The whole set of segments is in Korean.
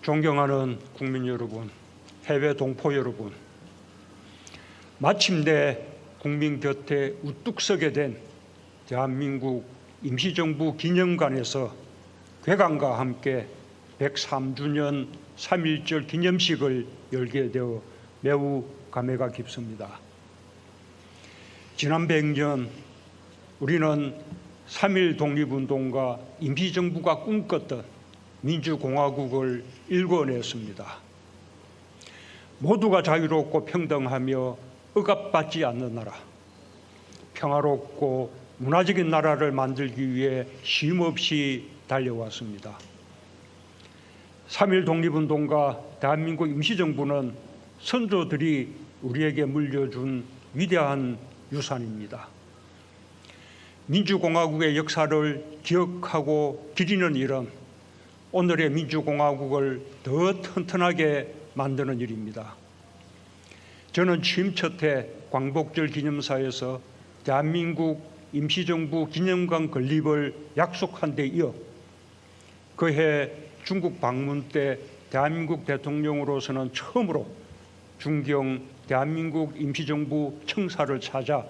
존경하는 국민 여러분, 해외 동포 여러분, 마침내 국민 곁에 우뚝 서게 된 대한민국 임시정부 기념관에서 괴관과 함께 103주년 3.1절 기념식을 열게 되어 매우 감회가 깊습니다. 지난 100년 우리는 3.1 독립운동과 임시정부가 꿈꿨던 민주공화국을 일궈냈습니다. 모두가 자유롭고 평등하며 억압받지 않는 나라, 평화롭고 문화적인 나라를 만들기 위해 쉼없이 달려왔습니다. 3.1 독립운동과 대한민국 임시정부는 선조들이 우리에게 물려준 위대한 유산입니다. 민주공화국의 역사를 기억하고 기리는 일은 오늘의 민주공화국을 더 튼튼하게 만드는 일입니다. 저는 취임 첫해 광복절 기념사에서 대한민국 임시정부 기념관 건립을 약속한 데 이어 그해 중국 방문 때 대한민국 대통령으로서는 처음으로 중경 대한민국 임시정부 청사를 찾아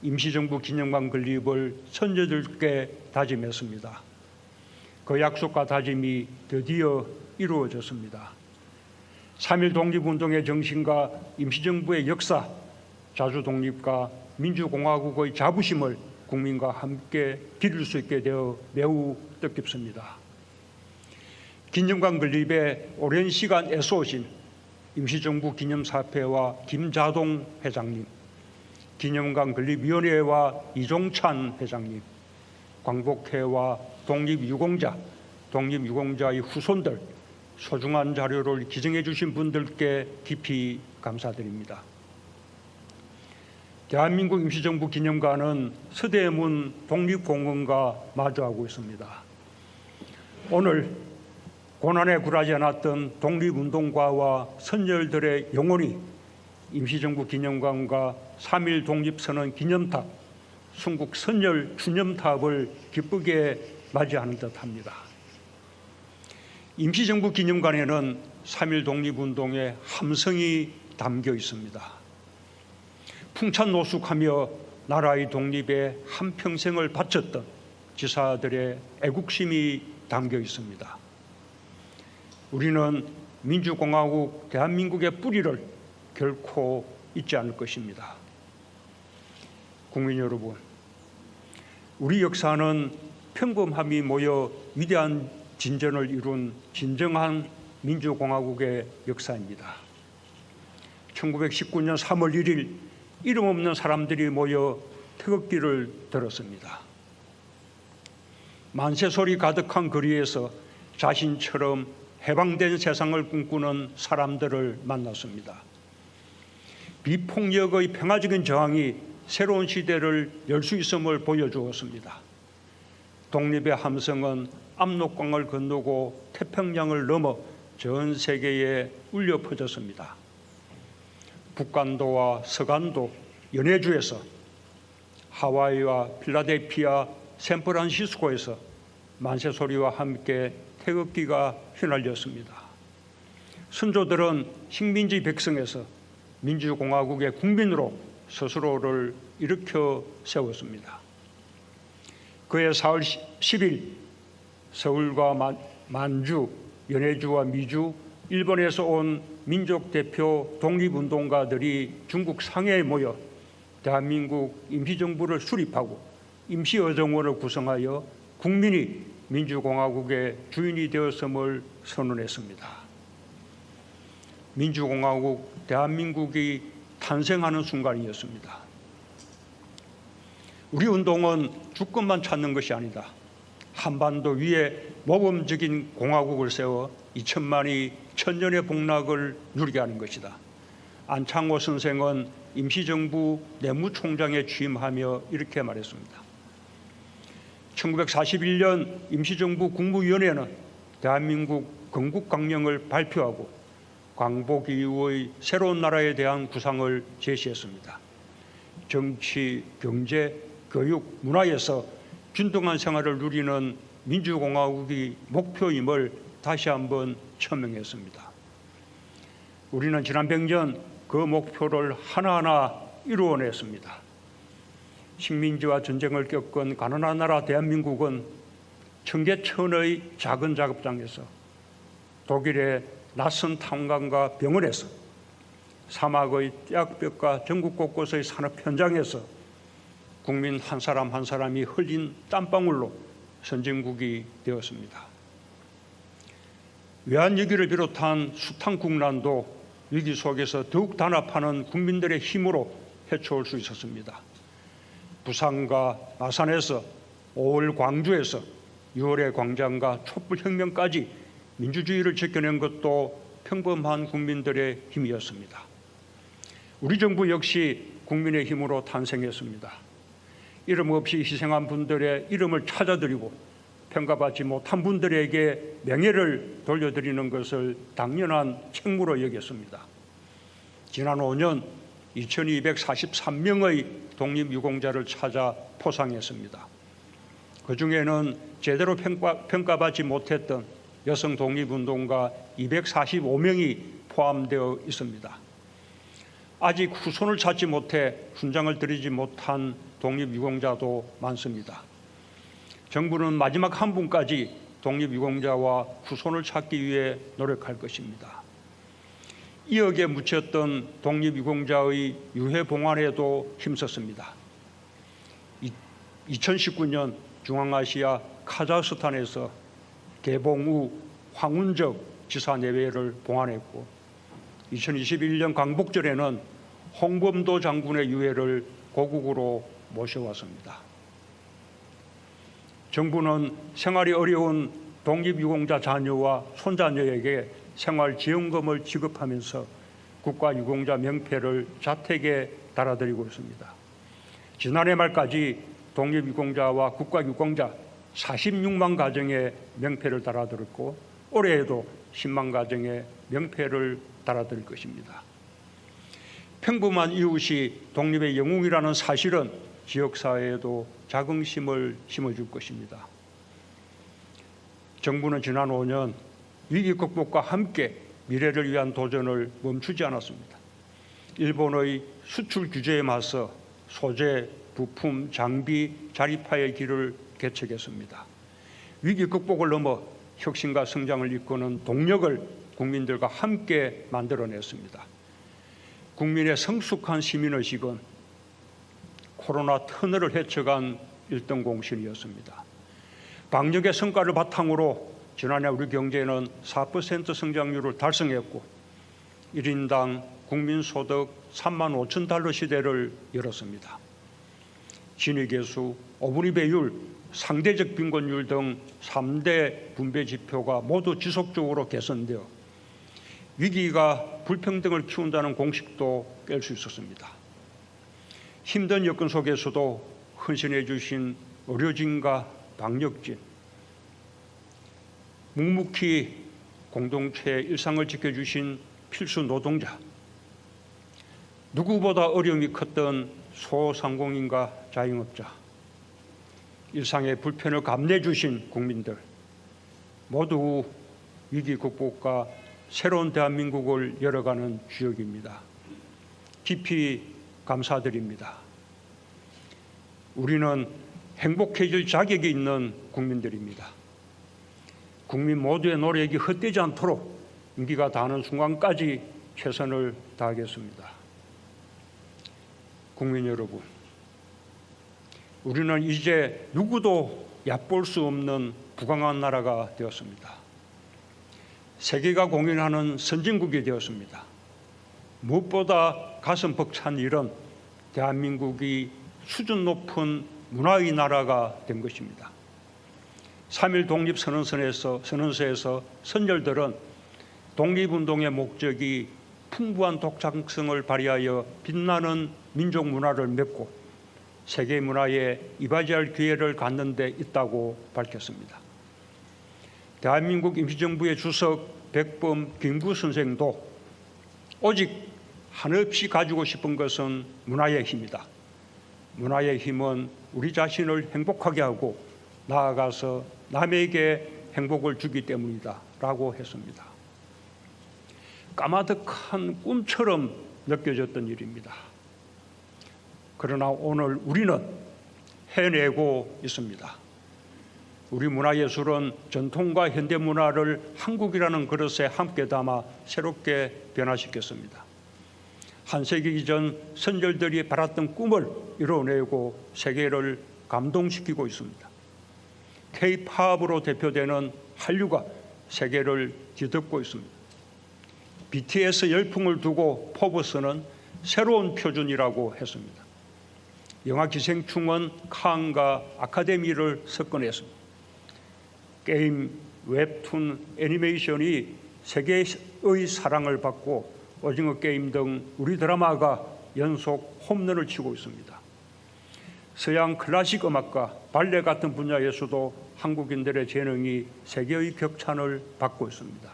임시정부 기념관 건립을 선조들께 다짐했습니다. 그 약속과 다짐이 드디어 이루어졌습니다. 3.1 독립운동의 정신과 임시정부의 역사, 자주독립과 민주공화국의 자부심을 국민과 함께 기릴 수 있게 되어 매우 뜻깊습니다. 기념관 건립에 오랜 시간 애써오신 임시정부 기념사패와 김자동 회장님, 기념관 건립위원회와 이종찬 회장님, 광복회와 독립유공자, 독립유공자의 후손들, 소중한 자료를 기증해 주신 분들께 깊이 감사드립니다. 대한민국 임시정부 기념관은 서대문 독립공원과 마주하고 있습니다. 오늘 고난에 굴하지 않았던 독립운동가와 선열들의 영혼이 임시정부 기념관과 3.1 독립선언 기념탑, 순국 선열 추념탑을 기쁘게 맞이하는 듯합니다. 임시정부 기념관에는 3.1 독립운동의 함성이 담겨 있습니다. 풍찬노숙하며 나라의 독립에 한평생을 바쳤던 지사들의 애국심이 담겨 있습니다. 우리는 민주공화국 대한민국의 뿌리를 결코 잊지 않을 것입니다. 국민 여러분, 우리 역사는 평범함이 모여 위대한 진전을 이룬 진정한 민주공화국의 역사입니다. 1919년 3월 1일 이름 없는 사람들이 모여 태극기를 들었습니다. 만세소리 가득한 거리에서 자신처럼 해방된 세상을 꿈꾸는 사람들을 만났습니다. 비폭력의 평화적인 저항이 새로운 시대를 열 수 있음을 보여주었습니다. 독립의 함성은 압록강을 건너고 태평양을 넘어 전 세계에 울려 퍼졌습니다. 북간도와 서간도, 연해주에서, 하와이와 필라델피아, 샌프란시스코에서 만세소리와 함께 태극기가 휘날렸습니다. 선조들은 식민지 백성에서 민주공화국의 국민으로 스스로를 일으켜 세웠습니다. 그해 4월 10일 서울과 만주, 연해주와 미주, 일본에서 온 민족 대표 독립운동가들이 중국 상해에 모여 대한민국 임시정부를 수립하고 임시의정원을 구성하여 국민이 민주공화국의 주인이 되었음을 선언했습니다. 민주공화국 대한민국이 탄생하는 순간이었습니다. 우리 운동은 주권만 찾는 것이 아니다. 한반도 위에 모범적인 공화국을 세워 2천만이 천년의 복락을 누리게 하는 것이다. 안창호 선생은 임시정부 내무총장에 취임하며 이렇게 말했습니다. 1941년 임시정부 국무위원회는 대한민국 건국강령을 발표하고 광복 이후의 새로운 나라에 대한 구상을 제시했습니다. 정치, 경제, 교육, 문화에서 균등한 생활을 누리는 민주공화국이 목표임을 다시 한번 천명했습니다. 우리는 지난 100년 그 목표를 하나하나 이루어냈습니다. 식민지와 전쟁을 겪은 가난한 나라 대한민국은 청계천의 작은 작업장에서 독일의 낯선 탄광과 병원에서 사막의 떼약볕과 전국 곳곳의 산업 현장에서 국민 한 사람 한 사람이 흘린 땀방울로 선진국이 되었습니다. 외환위기를 비롯한 숱한 국난도 위기 속에서 더욱 단합하는 국민들의 힘으로 헤쳐올 수 있었습니다. 부산과 마산에서 5월 광주에서 6월의 광장과 촛불혁명까지 민주주의를 지켜낸 것도 평범한 국민들의 힘이었습니다. 우리 정부 역시 국민의 힘으로 탄생했습니다. 이름 없이 희생한 분들의 이름을 찾아드리고 평가받지 못한 분들에게 명예를 돌려드리는 것을 당연한 책무로 여겼습니다. 지난 5년 2243명의 독립유공자를 찾아 포상했습니다. 그중에는 제대로 평가받지 못했던 여성 독립운동가 245명이 포함되어 있습니다. 아직 후손을 찾지 못해 훈장을 드리지 못한 독립유공자도 많습니다. 정부는 마지막 한 분까지 독립유공자와 후손을 찾기 위해 노력할 것입니다. 2억에 묻혔던 독립유공자의 유해 봉환에도 힘썼습니다. 2019년 중앙아시아 카자흐스탄에서 개봉 후 황운적 지사 내외를 봉환했고 2021년 광복절에는 홍범도 장군의 유해를 고국으로 모셔왔습니다. 정부는 생활이 어려운 독립유공자 자녀와 손자녀에게 생활지원금을 지급하면서 국가유공자 명패를 자택에 달아드리고 있습니다. 지난해 말까지 독립유공자와 국가유공자 46만 가정에 명패를 달아드렸고 올해에도 10만 가정에 명패를 달아드릴 것입니다. 평범한 이웃이 독립의 영웅이라는 사실은 지역사회에도 자긍심을 심어줄 것입니다. 정부는 지난 5년 위기 극복과 함께 미래를 위한 도전을 멈추지 않았습니다. 일본의 수출 규제에 맞서 소재, 부품, 장비, 자립화의 길을 개척했습니다. 위기 극복을 넘어 혁신과 성장을 이끄는 동력을 국민들과 함께 만들어냈습니다. 국민의 성숙한 시민의식은 코로나 터널을 헤쳐간 1등 공신이었습니다. 방역의 성과를 바탕으로 지난해 우리 경제는 4% 성장률을 달성했고 1인당 국민소득 3만 5천 달러 시대를 열었습니다. 진위계수, 어분위 배율, 상대적 빈곤율 등 3대 분배 지표가 모두 지속적으로 개선되어 위기가 불평등을 키운다는 공식도 깰 수 있었습니다. 힘든 여건 속에서도 헌신해 주신 의료진과 방역진, 묵묵히 공동체의 일상을 지켜주신 필수 노동자, 누구보다 어려움이 컸던 소상공인과 자영업자, 일상의 불편을 감내해 주신 국민들 모두 위기 극복과 새로운 대한민국을 열어가는 주역입니다. 깊이 감사드립니다. 우리는 행복해질 자격이 있는 국민들입니다. 국민 모두의 노력이 헛되지 않도록 임기가 다하는 순간까지 최선을 다하겠습니다. 국민 여러분, 우리는 이제 누구도 얕볼 수 없는 부강한 나라가 되었습니다. 세계가 공인하는 선진국이 되었습니다. 무엇보다 가슴 벅찬 일은 대한민국이 수준 높은 문화의 나라가 된 것입니다. 3.1 독립선언서에서 선열들은 독립운동의 목적이 풍부한 독창성을 발휘하여 빛나는 민족 문화를 맺고 세계 문화에 이바지할 기회를 갖는 데 있다고 밝혔습니다. 대한민국 임시정부의 주석 백범 김구 선생도 오직 한없이 가지고 싶은 것은 문화의 힘이다. 문화의 힘은 우리 자신을 행복하게 하고 나아가서 남에게 행복을 주기 때문이다라고 했습니다. 까마득한 꿈처럼 느껴졌던 일입니다. 그러나 오늘 우리는 해내고 있습니다. 우리 문화예술은 전통과 현대문화를 한국이라는 그릇에 함께 담아 새롭게 변화시켰습니다. 한 세기 전 선열들이 바랐던 꿈을 이뤄내고 세계를 감동시키고 있습니다. K-팝으로 대표되는 한류가 세계를 뒤덮고 있습니다. BTS 열풍을 두고 포브스는 새로운 표준이라고 했습니다. 영화 기생충은 칸과 아카데미를 석권했습니다. 게임, 웹툰, 애니메이션이 세계의 사랑을 받고 오징어 게임 등 우리 드라마가 연속 홈런을 치고 있습니다. 서양 클래식 음악과 발레 같은 분야에서도 한국인들의 재능이 세계의 격찬을 받고 있습니다.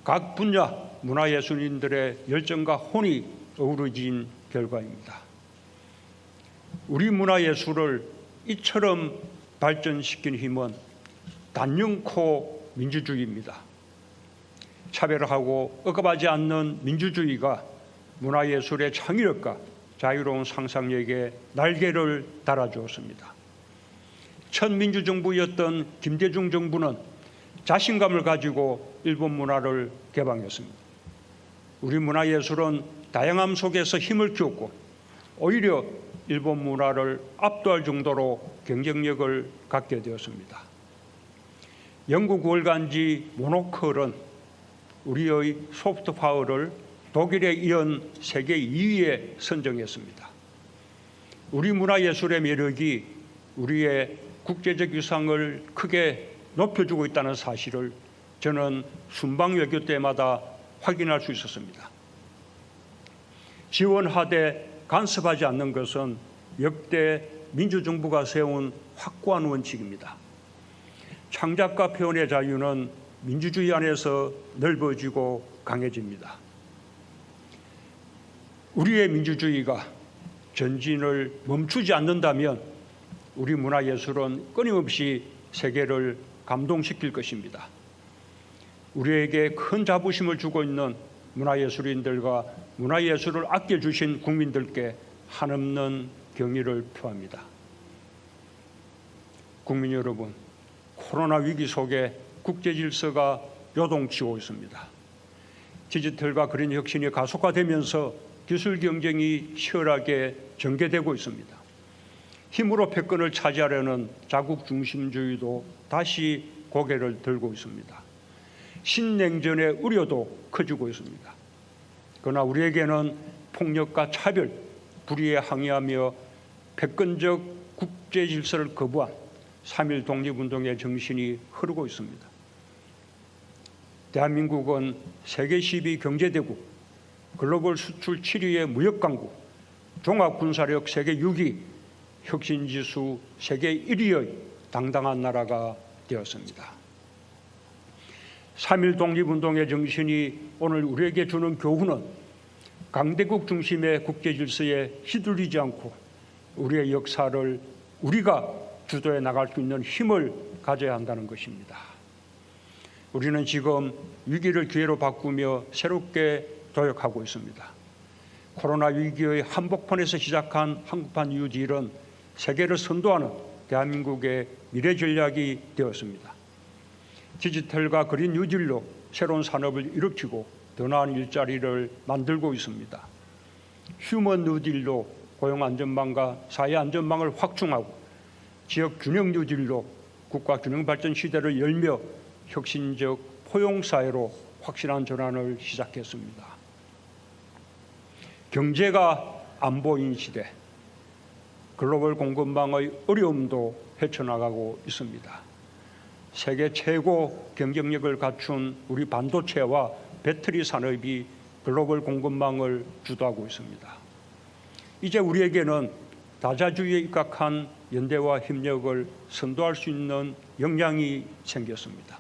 각 분야 문화예술인들의 열정과 혼이 어우러진 결과입니다. 우리 문화예술을 이처럼 발전시킨 힘은 단연코 민주주의입니다. 차별하고 억압하지 않는 민주주의가 문화예술의 창의력과 자유로운 상상력에 날개를 달아주었습니다. 첫 민주정부였던 김대중 정부는 자신감을 가지고 일본 문화를 개방했습니다. 우리 문화예술은 다양함 속에서 힘을 키웠고 오히려 일본 문화를 압도할 정도로 경쟁력을 갖게 되었습니다. 영국 월간지 모노클은 우리의 소프트 파워를 독일에 이은 세계 2위에 선정했습니다. 우리 문화예술의 매력이 우리의 국제적 위상을 크게 높여주고 있다는 사실을 저는 순방 외교 때마다 확인할 수 있었습니다. 지원하되 간섭하지 않는 것은 역대 민주정부가 세운 확고한 원칙입니다. 창작과 표현의 자유는 민주주의 안에서 넓어지고 강해집니다. 우리의 민주주의가 전진을 멈추지 않는다면 우리 문화예술은 끊임없이 세계를 감동시킬 것입니다. 우리에게 큰 자부심을 주고 있는 문화예술인들과 문화예술을 아껴주신 국민들께 한없는 경의를 표합니다. 국민 여러분, 코로나 위기 속에 국제 질서가 요동치고 있습니다. 디지털과 그린 혁신이 가속화되면서 기술 경쟁이 치열하게 전개되고 있습니다. 힘으로 패권을 차지하려는 자국 중심주의도 다시 고개를 들고 있습니다. 신냉전의 우려도 커지고 있습니다. 그러나 우리에게는 폭력과 차별, 불의에 항의하며 패권적 국제 질서를 거부한 3.1 독립운동의 정신이 흐르고 있습니다. 대한민국은 세계 12 경제대국, 글로벌 수출 7위의 무역강국, 종합군사력 세계 6위, 혁신지수 세계 1위의 당당한 나라가 되었습니다. 3.1 독립운동의 정신이 오늘 우리에게 주는 교훈은 강대국 중심의 국제질서에 휘둘리지 않고 우리의 역사를 우리가 주도해 나갈 수 있는 힘을 가져야 한다는 것입니다. 우리는 지금 위기를 기회로 바꾸며 새롭게 도약하고 있습니다. 코로나 위기의 한복판에서 시작한 한국판 뉴딜은 세계를 선도하는 대한민국의 미래 전략이 되었습니다. 디지털과 그린 뉴딜로 새로운 산업을 일으키고 더 나은 일자리를 만들고 있습니다. 휴먼 뉴딜로 고용 안전망과 사회 안전망을 확충하고 지역 균형 뉴딜로 국가 균형 발전 시대를 열며 혁신적 포용 사회로 확실한 전환을 시작했습니다. 경제가 안 보인 시대, 글로벌 공급망의 어려움도 헤쳐나가고 있습니다. 세계 최고 경쟁력을 갖춘 우리 반도체와 배터리 산업이 글로벌 공급망을 주도하고 있습니다. 이제 우리에게는 다자주의에 입각한 연대와 협력을 선도할 수 있는 역량이 생겼습니다.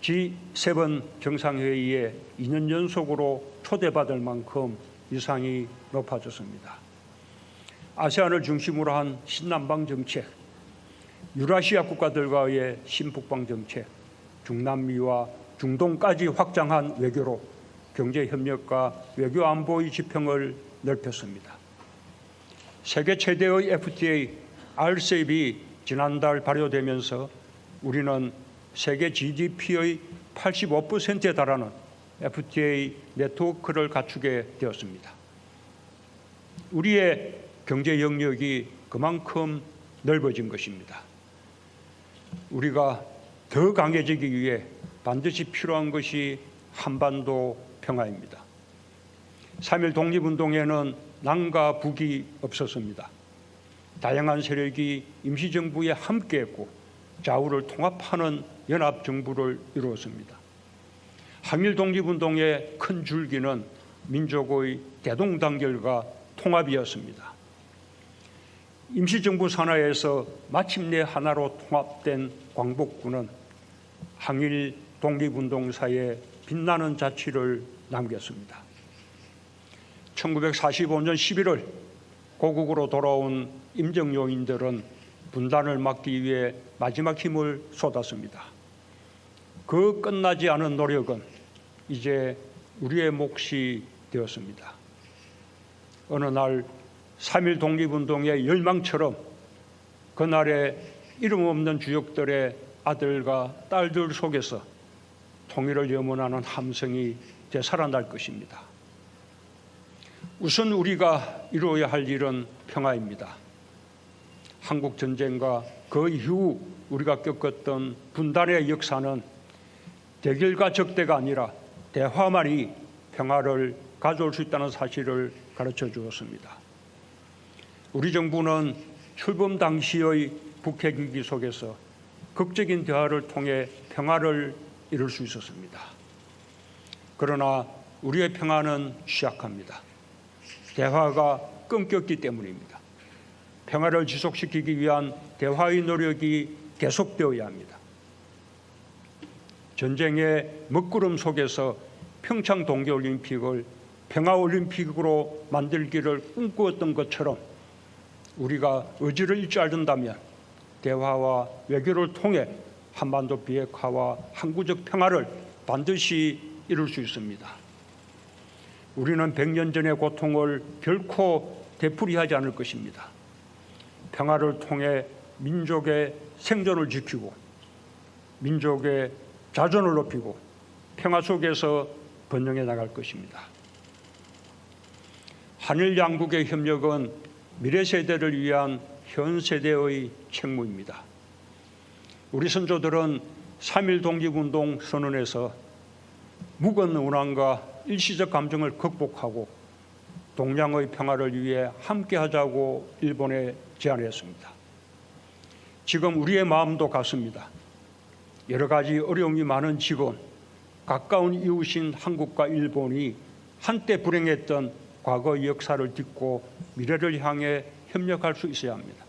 G7 정상회의에 2년 연속으로 초대받을 만큼 위상이 높아졌습니다. 아세안을 중심으로 한 신남방 정책, 유라시아 국가들과의 신북방 정책, 중남미와 중동까지 확장한 외교로 경제 협력과 외교 안보의 지평을 넓혔습니다. 세계 최대의 FTA RCEP이 지난달 발효되면서 우리는 세계 GDP의 85%에 달하는 FTA 네트워크를 갖추게 되었습니다. 우리의 경제 영역이 그만큼 넓어진 것입니다. 우리가 더 강해지기 위해 반드시 필요한 것이 한반도 평화입니다. 3.1 독립운동에는 남과 북이 없었습니다. 다양한 세력이 임시정부에 함께했고 좌우를 통합하는 연합정부를 이루었습니다. 항일 독립운동의 큰 줄기는 민족의 대동단결과 통합이었습니다. 임시정부 산하에서 마침내 하나로 통합된 광복군은 항일 독립운동사에 빛나는 자취를 남겼습니다. 1945년 11월 고국으로 돌아온 임정요인들은 분단을 막기 위해 마지막 힘을 쏟았습니다. 그 끝나지 않은 노력은 이제 우리의 몫이 되었습니다. 어느 날 3.1 독립운동의 열망처럼 그날의 이름 없는 주역들의 아들과 딸들 속에서 통일을 염원하는 함성이 되살아날 것입니다. 우선 우리가 이루어야 할 일은 평화입니다. 한국 전쟁과 그 이후 우리가 겪었던 분단의 역사는 대결과 적대가 아니라 대화만이 평화를 가져올 수 있다는 사실을 가르쳐 주었습니다. 우리 정부는 출범 당시의 북핵 위기 속에서 극적인 대화를 통해 평화를 이룰 수 있었습니다. 그러나 우리의 평화는 취약합니다. 대화가 끊겼기 때문입니다. 평화를 지속시키기 위한 대화의 노력이 계속되어야 합니다. 전쟁의 먹구름 속에서 평창 동계올림픽을 평화올림픽으로 만들기를 꿈꾸었던 것처럼 우리가 의지를 잃지 않는다면 대화와 외교를 통해 한반도 비핵화와 항구적 평화를 반드시 이룰 수 있습니다. 우리는 100년 전의 고통을 결코 되풀이하지 않을 것입니다. 평화를 통해 민족의 생존을 지키고 민족의 자존을 높이고 평화 속에서 번영해 나갈 것입니다. 한일 양국의 협력은 미래 세대를 위한 현 세대의 책무입니다. 우리 선조들은 3.1 독립운동 선언에서 묵은 운항과 일시적 감정을 극복하고 동양의 평화를 위해 함께하자고 일본에 제안했습니다. 지금 우리의 마음도 같습니다. 여러 가지 어려움이 많은 지금 가까운 이웃인 한국과 일본이 한때 불행했던 과거의 역사를 딛고 미래를 향해 협력할 수 있어야 합니다.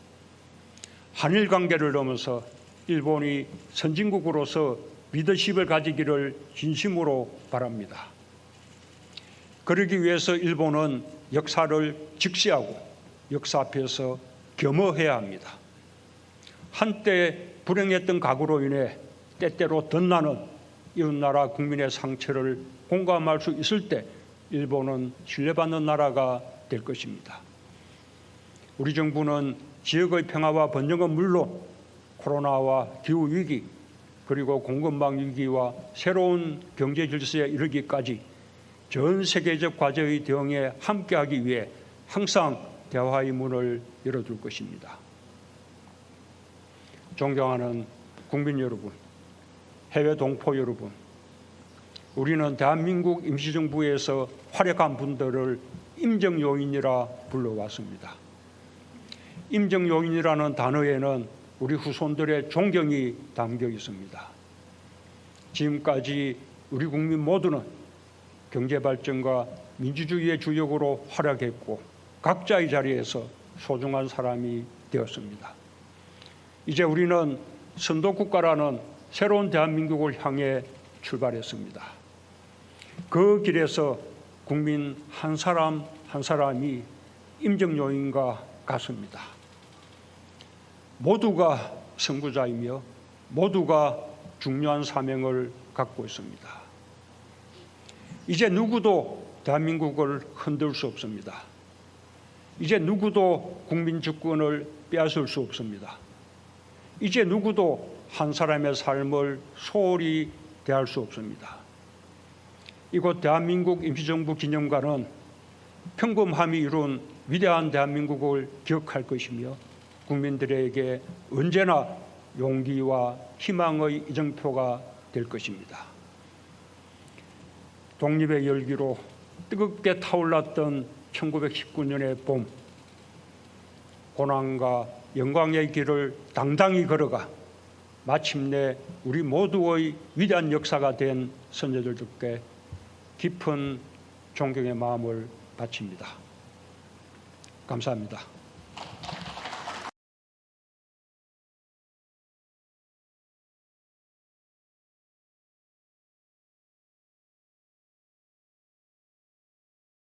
한일 관계를 넘어서 일본이 선진국으로서 리더십을 가지기를 진심으로 바랍니다. 그러기 위해서 일본은 역사를 직시하고 역사 앞에서 겸허해야 합니다. 한때 불행했던 과거로 인해 때때로 덧나는 이웃나라 국민의 상처를 공감할 수 있을 때 일본은 신뢰받는 나라가 될 것입니다. 우리 정부는 지역의 평화와 번영은 물론 코로나와 기후위기 그리고 공급망 위기와 새로운 경제 질서에 이르기까지 전 세계적 과제의 대응에 함께하기 위해 항상 대화의 문을 열어둘 것입니다. 존경하는 국민 여러분, 해외 동포 여러분, 우리는 대한민국 임시정부에서 활약한 분들을 임정요인이라 불러왔습니다. 임정요인이라는 단어에는 우리 후손들의 존경이 담겨 있습니다. 지금까지 우리 국민 모두는 경제발전과 민주주의의 주역으로 활약했고 각자의 자리에서 소중한 사람이 되었습니다. 이제 우리는 선도국가라는 새로운 대한민국을 향해 출발했습니다. 그 길에서 국민 한 사람 한 사람이 임정요인과 같습니다. 모두가 선구자이며 모두가 중요한 사명을 갖고 있습니다. 이제 누구도 대한민국을 흔들 수 없습니다. 이제 누구도 국민 주권을 빼앗을 수 없습니다. 이제 누구도 한 사람의 삶을 소홀히 대할 수 없습니다. 이곳 대한민국 임시정부 기념관은 평범함이 이룬 위대한 대한민국을 기억할 것이며 국민들에게 언제나 용기와 희망의 이정표가 될 것입니다. 독립의 열기로 뜨겁게 타올랐던 1919년의 봄, 고난과 영광의 길을 당당히 걸어가 마침내 우리 모두의 위대한 역사가 된 선조들께 깊은 존경의 마음을 바칩니다. 감사합니다.